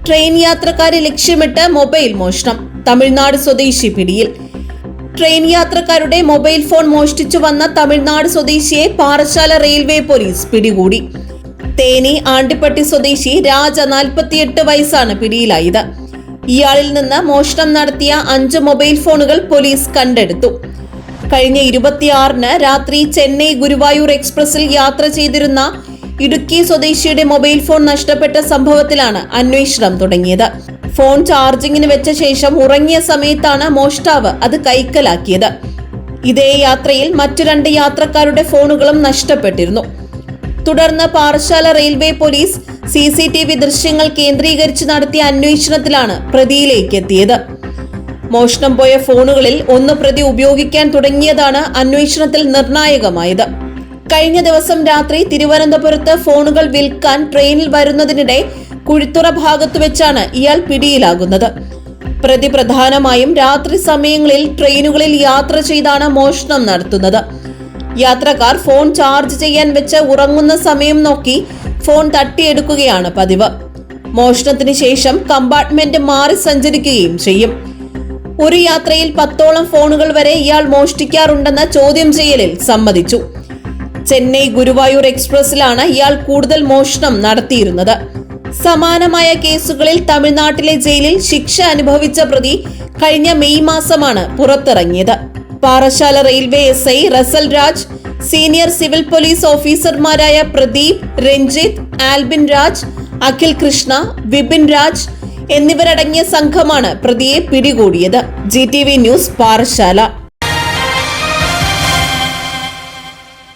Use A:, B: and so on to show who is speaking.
A: Train യാത്രക്കാരെ ലക്ഷ്യമിട്ട് mobile മോഷണം. തമിഴ്നാട് സ്വദേശി പിടിയിൽ. ട്രെയിൻ യാത്രക്കാരുടെ മൊബൈൽ ഫോൺ മോഷ്ടിച്ചു വന്ന തമിഴ്നാട് സ്വദേശിയെ പാറശാല റെയിൽവേ പോലീസ് പിടികൂടി. തേനി ആണ്ടിപ്പട്ടി സ്വദേശി രാജ 48 വയസ്സാണ് പിടിയിലായത്. ഇയാളിൽ നിന്ന് മോഷണം നടത്തിയ 5 മൊബൈൽ ഫോണുകൾ പോലീസ് കണ്ടെടുത്തു. കഴിഞ്ഞ 26-ന് രാത്രി ചെന്നൈ ഗുരുവായൂർ എക്സ്പ്രസിൽ യാത്ര ചെയ്തിരുന്ന ഇടുക്കി സ്വദേശിയുടെ മൊബൈൽ ഫോൺ നഷ്ടപ്പെട്ട സംഭവത്തിലാണ് അന്വേഷണം തുടങ്ങിയത്. ഫോൺ ചാർജിങ്ങിന് വെച്ച ശേഷം ഉറങ്ങിയ സമയത്താണ് മോഷ്ടാവ് അത് കൈക്കലാക്കിയത്. ഇതേ യാത്രയിൽ മറ്റു 2 യാത്രക്കാരുടെ ഫോണുകളും നഷ്ടപ്പെട്ടിരുന്നു. തുടർന്ന് പാറശാല റെയിൽവേ പോലീസ് CCTV ദൃശ്യങ്ങൾ കേന്ദ്രീകരിച്ച് നടത്തിയ അന്വേഷണത്തിലാണ് പ്രതിയിലേക്ക് എത്തിയത്. മോഷണം പോയ ഫോണുകളിൽ 1 പ്രതി ഉപയോഗിക്കാൻ തുടങ്ങിയതാണ് അന്വേഷണത്തിൽ നിർണായകമായത്. കഴിഞ്ഞ ദിവസം രാത്രി തിരുവനന്തപുരത്ത് ഫോണുകൾ വിൽക്കാൻ ട്രെയിനിൽ വരുന്നതിനിടെ കുഴിത്തുറ ഭാഗത്തു വെച്ചാണ് ഇയാൾ പിടിയിലാകുന്നത്. പ്രതി പ്രധാനമായും രാത്രി സമയങ്ങളിൽ ട്രെയിനുകളിൽ യാത്ര ചെയ്താണ് മോഷണം നടത്തുന്നത്. യാത്രക്കാർ ഫോൺ ചാർജ് ചെയ്യാൻ വെച്ച് ഉറങ്ങുന്ന സമയം നോക്കി ഫോൺ തട്ടിയെടുക്കുകയാണ് പതിവ്. മോഷണത്തിന് ശേഷം കമ്പാർട്ട്മെന്റ് മാറി സഞ്ചരിക്കുകയും ചെയ്യും. ഒരു യാത്രയിൽ 10ഓളം ഫോണുകൾ വരെ ഇയാൾ മോഷ്ടിക്കാറുണ്ടെന്ന ചോദ്യം ചെയ്യലിൽ സമ്മതിച്ചു. ചെന്നൈ ഗുരുവായൂർ എക്സ്പ്രസിലാണ് ഇയാൾ കൂടുതൽ മോഷണം നടത്തിയിരുന്നത്. സമാനമായ കേസുകളിൽ തമിഴ്നാട്ടിലെ ജയിലിൽ ശിക്ഷ അനുഭവിച്ച പ്രതി കഴിഞ്ഞ മെയ് മാസമാണ് പുറത്തിറങ്ങിയത്. Parassala railway SI Russel Raj, senior civil police ഓഫീസർമാരായ പ്രദീപ്, രഞ്ജിത്ത്, ആൽബിൻ രാജ്, അഖിൽ കൃഷ്ണ, വിപിൻ രാജ് എന്നിവരടങ്ങിയ സംഘമാണ് പ്രതിയെ പിടികൂടിയത്. GTV news Parassala.